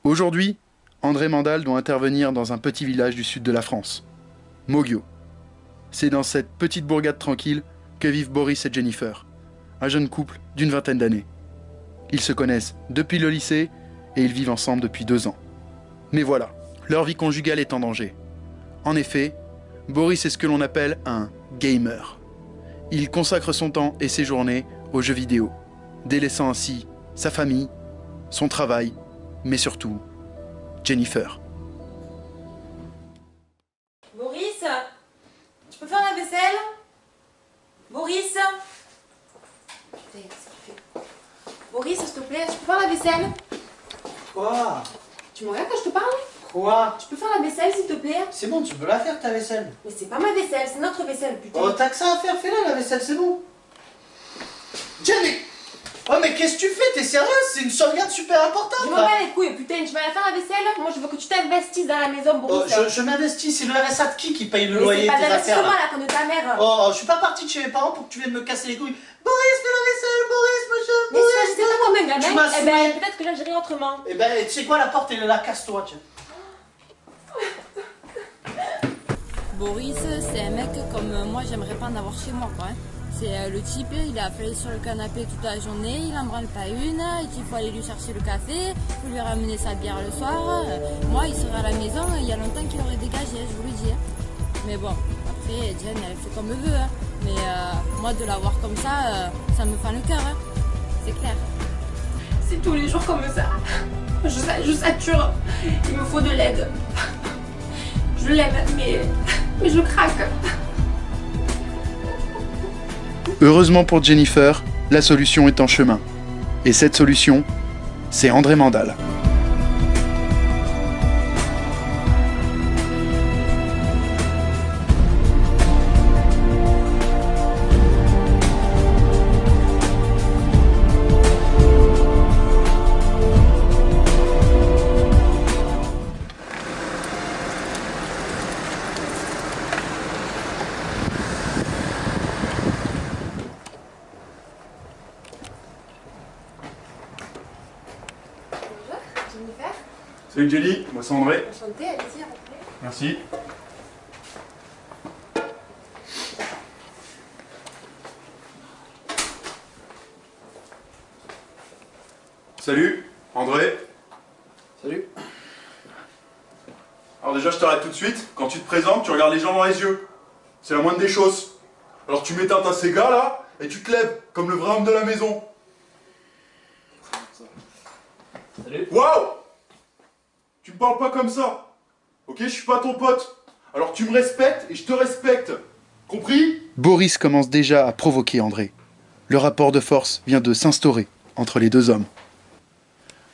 Aujourd'hui, André Mandal doit intervenir dans un petit village du sud de la France, Moguio. C'est dans cette petite bourgade tranquille que vivent Boris et Jennifer, un jeune couple d'une vingtaine d'années. Ils se connaissent depuis le lycée et ils vivent ensemble depuis 2 ans. Mais voilà, leur vie conjugale est en danger. En effet, Boris est ce que l'on appelle un gamer. Il consacre son temps et ses journées aux jeux vidéo, délaissant ainsi sa famille, son travail, mais surtout Jennifer. Boris, tu peux faire la vaisselle? Boris? Putain, qu'est-ce qu'il fait? Boris, s'il te plaît, tu peux faire la vaisselle? Quoi? Tu me regardes quand je te parle? Quoi? Tu peux faire la vaisselle, s'il te plaît? C'est bon, tu peux la faire ta vaisselle. Mais c'est pas ma vaisselle, c'est notre vaisselle, putain. Oh, t'as que ça à faire, fais-la la vaisselle, c'est bon. Jenny! Oh, mais qu'est-ce que tu fais? T'es sérieuse? C'est une sauvegarde super importante Je m'en là. bats les couilles, putain, tu vas la faire la vaisselle? Moi je veux que tu t'investisses dans la maison, Oh, Boris. je m'investis, c'est le RSA de qui paye le Mais loyer c'est de pas tes affaires d'investissement là? là, comme de ta mère. Oh, je suis pas partie de chez mes parents pour que tu viennes me casser les couilles. Boris, fais la vaisselle, Boris, monsieur, Mais si Boris, j'étais pas comme un Tu gamin, m'as eh ben peut-être que j'agirais autrement. Eh ben, tu sais quoi, la porte elle est là, casse-toi, tiens. Boris, c'est un mec comme moi, j'aimerais pas en avoir chez moi, quoi. C'est le type, il est affalé sur le canapé toute la journée, il en branle pas une, il faut aller lui chercher le café, il faut lui ramener sa bière le soir. Moi, il serait à la maison, il y a longtemps qu'il aurait dégagé, je vous le dis. Mais bon, après, Jen, elle fait comme elle veut. Hein. Mais moi, de la voir comme ça, ça me fend le cœur, hein. C'est clair. C'est tous les jours comme ça. Je sature. Il me faut de l'aide. Je l'aime, mais je craque. Heureusement pour Jennifer, la solution est en chemin. Et cette solution, c'est André Mandal. Bonjour, Jennifer. Salut Jenny, moi c'est André. Enchantée, allez-y, rentrez. Merci. Salut, André. Salut. Alors déjà, je t'arrête tout de suite. Quand tu te présentes, tu regardes les gens dans les yeux. C'est la moindre des choses. Alors tu m'éteins ta Sega là, et tu te lèves, comme le vrai homme de la maison. Salut. Waouh! Tu me parles pas comme ça. Ok, je suis pas ton pote. Alors tu me respectes et je te respecte. Compris? Boris commence déjà à provoquer André. Le rapport de force vient de s'instaurer entre les deux hommes.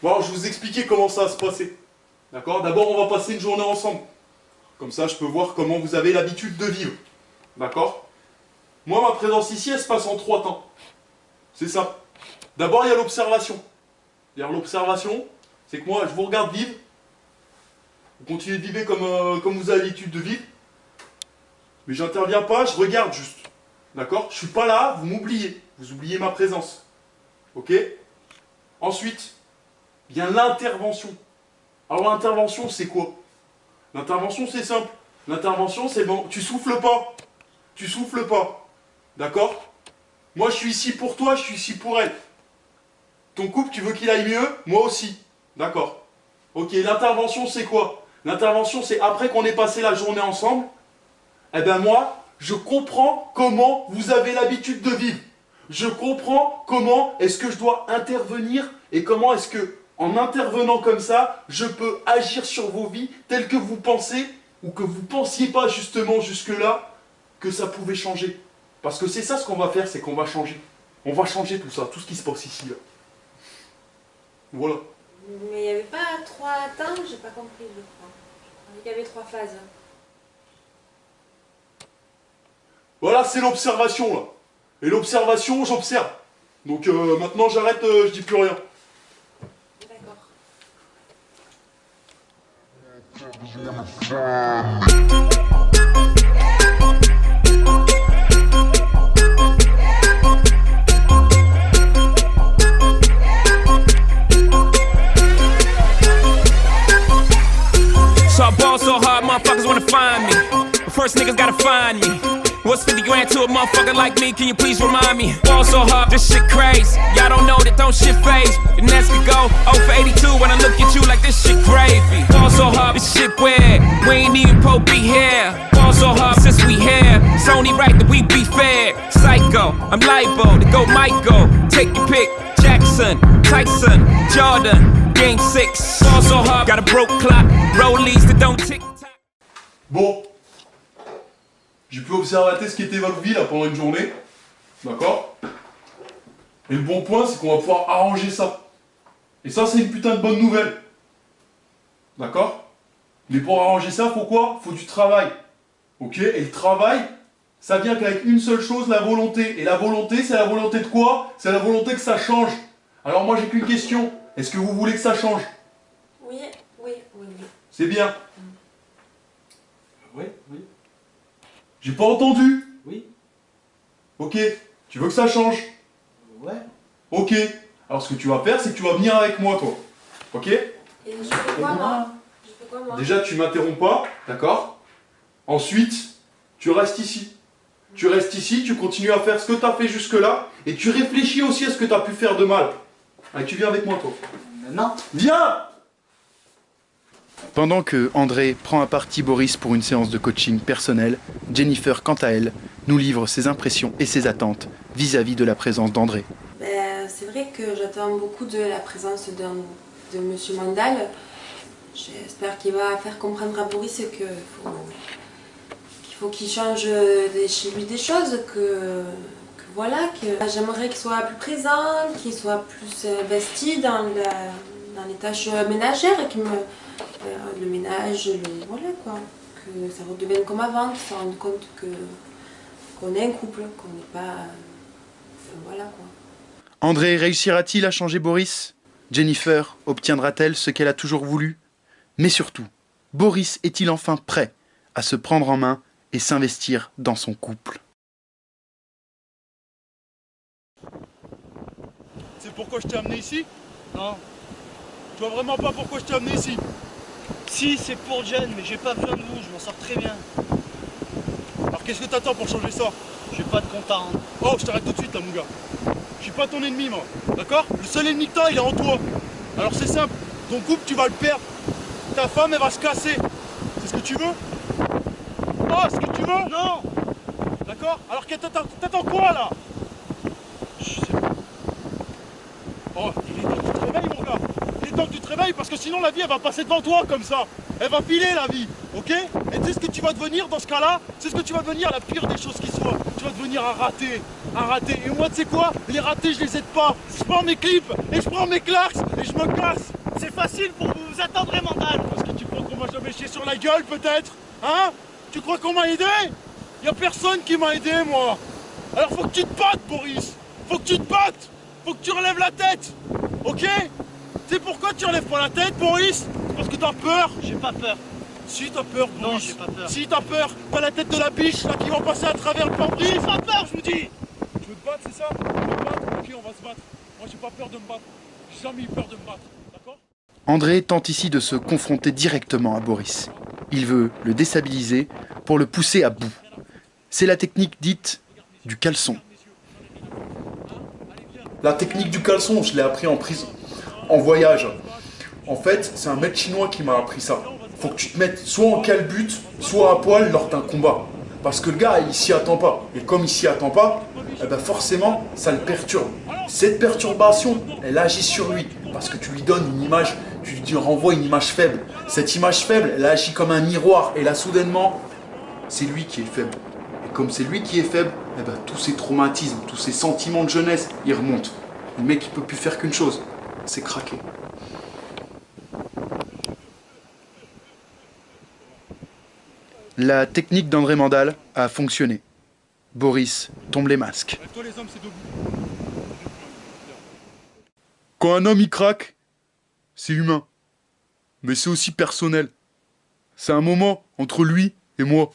Bon, alors, je vais vous expliquer comment ça va se passer. D'accord? D'abord, on va passer une journée ensemble. Comme ça, je peux voir comment vous avez l'habitude de vivre. D'accord? Moi, ma présence ici, elle se passe en 3 temps. C'est ça. D'abord, il y a l'observation. C'est-à-dire l'observation, c'est que moi, je vous regarde vivre. Vous continuez de vivre comme vous avez l'habitude de vivre. Mais j'interviens pas, je regarde juste. D'accord? Je suis pas là, vous m'oubliez. Vous oubliez ma présence. Ok? Ensuite, vient l'intervention. Alors l'intervention, c'est quoi? L'intervention, c'est simple. L'intervention, c'est bon, tu souffles pas. Tu souffles pas. D'accord? Moi, je suis ici pour toi, je suis ici pour elle. Ton couple, tu veux qu'il aille mieux? Moi aussi. D'accord. Ok, l'intervention, c'est quoi? L'intervention, c'est après qu'on ait passé la journée ensemble, eh ben moi, je comprends comment vous avez l'habitude de vivre. Je comprends comment est-ce que je dois intervenir et comment est-ce que, en intervenant comme ça, je peux agir sur vos vies telles que vous pensez ou que vous pensiez pas justement jusque-là que ça pouvait changer. Parce que c'est ça ce qu'on va faire, c'est qu'on va changer. On va changer tout ça, tout ce qui se passe ici là. Voilà. Mais il n'y avait pas 3 temps, j'ai pas compris, je crois. Je croyais qu'il y avait 3 phases. Voilà, c'est l'observation là. Et l'observation, j'observe. Donc maintenant j'arrête, je dis plus rien. D'accord. course, niggas gotta find me. What's 50 grand to a motherfucker like me? Can you please remind me? Ball so hard, this shit crazy. Y'all don't know that don't shit phase. The next we go 0 for 82 when I look at you like this shit gravy. Ball so hard, this shit weird. We ain't even po be here. Ball so hard since we here. It's only right that we be fair. Psycho, I'm liable to go Michael. Take your pick. Jackson, Tyson, Jordan. Game 6. Ball so hard, got a broke clock. Rollies that don't tick. Bon. J'ai pu observer ce qui était votre vie là pendant une journée. D'accord? Et le bon point, c'est qu'on va pouvoir arranger ça. Et ça, c'est une putain de bonne nouvelle. D'accord? Mais pour arranger ça, faut quoi? Faut du travail. Ok? Et le travail, ça vient qu'avec une seule chose, la volonté. Et la volonté, c'est la volonté de quoi? C'est la volonté que ça change. Alors moi, j'ai qu'une question. Est-ce que vous voulez que ça change? Oui, oui, oui, oui. C'est bien. Oui, oui, J'ai pas entendu. oui. Ok. Tu veux que ça change? Ouais. Ok. Alors ce que tu vas faire, c'est que tu vas venir avec moi, toi. Ok? Et je fais quoi, moi? Je fais quoi, moi? Déjà, tu m'interromps pas, d'accord? Ensuite, tu restes ici. Tu restes ici, tu continues à faire ce que tu as fait jusque-là, et tu réfléchis aussi à ce que tu as pu faire de mal. Allez, tu viens avec moi, toi. Maintenant? Viens! Pendant que André prend à partie Boris pour une séance de coaching personnel, Jennifer, quant à elle, nous livre ses impressions et ses attentes vis-à-vis de la présence d'André. Ben, c'est vrai que j'attends beaucoup de la présence de Monsieur Mandal. J'espère qu'il va faire comprendre à Boris qu'il faut qu'il change chez lui des choses, que voilà, que j'aimerais qu'il soit plus présent, qu'il soit plus investi dans les tâches ménagères, et le ménage, voilà quoi, que ça redevienne comme avant, qu'il se rende compte qu'on est un couple, qu'on n'est pas, voilà quoi. André réussira-t-il à changer Boris? Jennifer obtiendra-t-elle ce qu'elle a toujours voulu? Mais surtout, Boris est-il enfin prêt à se prendre en main et s'investir dans son couple? C'est pourquoi je t'ai amené ici? Non. Tu vois vraiment pas pourquoi je t'ai amené ici? Si, c'est pour Jen, mais j'ai pas besoin de vous, je m'en sors très bien. Alors qu'est-ce que t'attends pour changer ça? J'ai pas de compte à rendre. Oh, je t'arrête tout de suite là, mon gars. Je suis pas ton ennemi, moi. D'accord? Le seul ennemi que t'as, il est en toi. Alors c'est simple. Ton couple, tu vas le perdre. Ta femme, elle va se casser. C'est ce que tu veux? Oh, ce que tu veux? Non! D'accord? Alors t'attends quoi, là? Je sais pas. Oh, il est temps que tu te réveilles, mon gars. Il est temps que tu te réveilles parce que sinon la vie, elle va passer devant toi comme ça. Elle va filer, la vie. Ok? Et tu sais ce que tu vas devenir dans ce cas-là? C'est ce que tu vas devenir, la pire des choses qui soient. Tu vas devenir un raté. Un raté. Et moi, tu sais quoi? Les ratés, je les aide pas. Je prends mes clips et je prends mes claques et je me casse. C'est facile pour vous, vous attendrez mental. Parce que tu crois qu'on m'a jamais chié sur la gueule, peut-être? Hein? Tu crois qu'on m'a aidé? Y a personne qui m'a aidé, moi. Alors faut que tu te battes, Boris. Faut que tu te battes. Faut que tu relèves la tête. Ok? Tu sais pourquoi tu relèves pas la tête, Boris? Parce que t'as peur. J'ai pas peur. Si t'as peur, Boris. Non, j'ai pas peur. Si t'as peur, t'as la tête de la biche là qui va passer à travers le pare-brise. J'ai pas peur, je vous dis. Tu veux te battre, c'est ça? Tu veux te battre? Ok, on va se battre. Moi, j'ai pas peur de me battre. J'ai jamais eu peur de me battre. D'accord? André tente ici de se confronter directement à Boris. Il veut le déstabiliser pour le pousser à bout. C'est la technique dite du caleçon. La technique du caleçon, je l'ai appris en prison, en voyage. En fait, c'est un maître chinois qui m'a appris ça. Faut que tu te mettes soit en calbute, soit à poil lors d'un combat. Parce que le gars, il s'y attend pas. Et comme il s'y attend pas, eh ben forcément, ça le perturbe. Cette perturbation, elle agit sur lui. Parce que tu lui donnes une image, tu lui renvoies une image faible. Cette image faible, elle agit comme un miroir. Et là, soudainement, c'est lui qui est faible. Et comme c'est lui qui est faible, eh ben, tous ces traumatismes, tous ces sentiments de jeunesse, ils remontent. Le mec, il peut plus faire qu'une chose, c'est craquer. La technique d'André Mandal a fonctionné. Boris tombe les masques. Toi, les hommes, c'est debout. Quand un homme y craque, c'est humain. Mais c'est aussi personnel. C'est un moment entre lui et moi.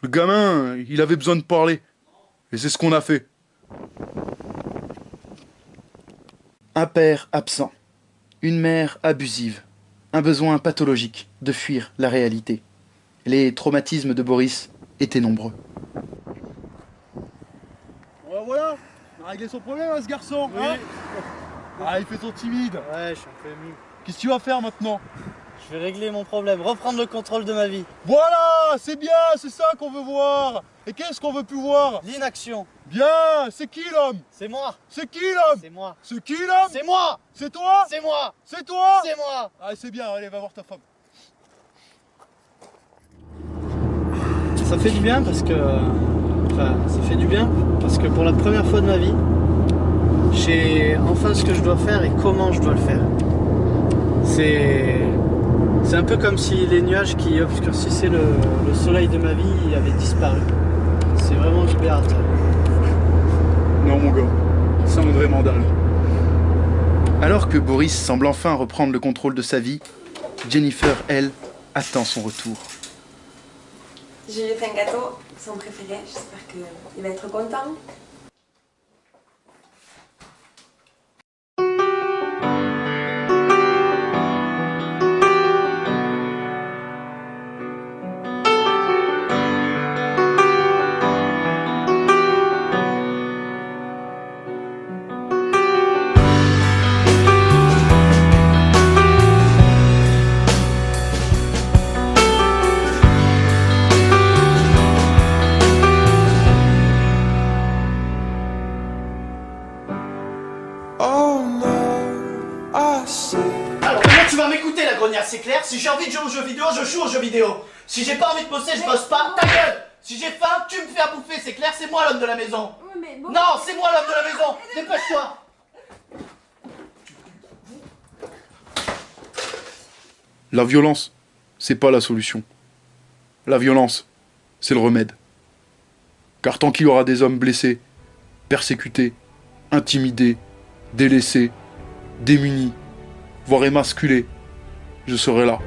Le gamin, il avait besoin de parler. Et c'est ce qu'on a fait. Un père absent. Une mère abusive. Un besoin pathologique de fuir la réalité. Les traumatismes de Boris étaient nombreux. Voilà, on a réglé son problème, hein, ce garçon. Oui. Hein, ah, il fait son timide. Ouais, je suis un peu ému. Qu'est-ce que tu vas faire maintenant? Je vais régler mon problème, reprendre le contrôle de ma vie. Voilà, c'est bien, c'est ça qu'on veut voir. Et qu'est-ce qu'on veut plus voir? L'inaction. Bien, c'est qui l'homme? C'est moi. C'est qui l'homme? C'est moi. C'est qui l'homme? C'est moi. C'est toi? C'est moi. C'est toi? C'est moi. Ah, c'est bien, allez, va voir ta femme. Ça fait du bien parce que... Enfin, ça fait du bien parce que pour la première fois de ma vie, j'ai enfin ce que je dois faire et comment je dois le faire. C'est un peu comme si les nuages qui obscurcissaient le soleil de ma vie avaient disparu. C'est vraiment libérateur. Non mon gars, c'est André Mandal. Alors que Boris semble enfin reprendre le contrôle de sa vie, Jennifer, elle, attend son retour. J'ai lui fait un gâteau, son préféré, j'espère qu'il va être content. Alors comment tu vas m'écouter la grognasse, c'est clair? Si j'ai envie de jouer aux jeux vidéo, je joue aux jeux vidéo. Si j'ai pas envie de bosser, je bosse pas, ta gueule. Si j'ai faim, tu me fais à bouffer, c'est clair? C'est moi l'homme de la maison. Oui, mais bon... Non, c'est moi l'homme de la maison. Dépêche-toi. La violence, c'est pas la solution. La violence, c'est le remède. Car tant qu'il y aura des hommes blessés, persécutés, intimidés, délaissés, démunis, voire émasculés, je serai là.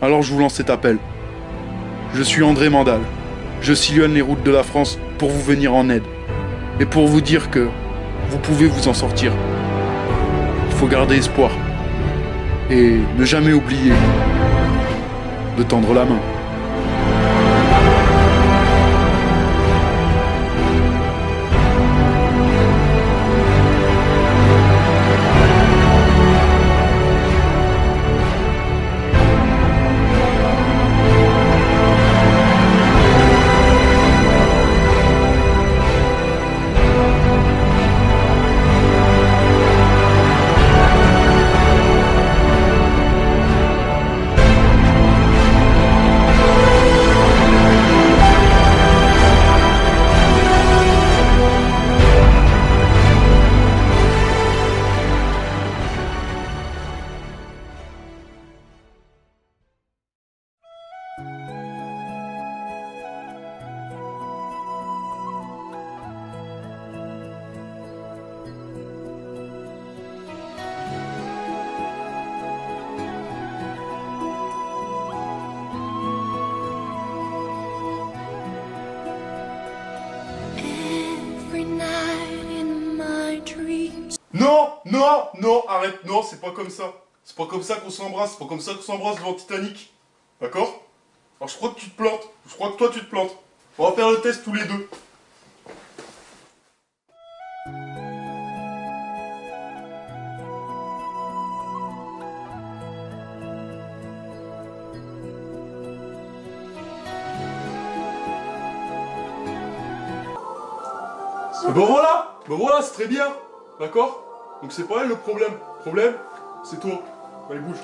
Alors je vous lance cet appel. Je suis André Mandal. Je sillonne les routes de la France pour vous venir en aide. Et pour vous dire que vous pouvez vous en sortir. Il faut garder espoir. Et ne jamais oublier de tendre la main. Non, non, non, arrête, non, c'est pas comme ça. C'est pas comme ça qu'on s'embrasse, c'est pas comme ça qu'on s'embrasse devant Titanic. D'accord? Alors je crois que tu te plantes, je crois que toi tu te plantes. On va faire le test tous les deux. Ben voilà, c'est très bien. D'accord? Donc c'est pas elle le problème. Le problème, c'est toi. Allez, bouge.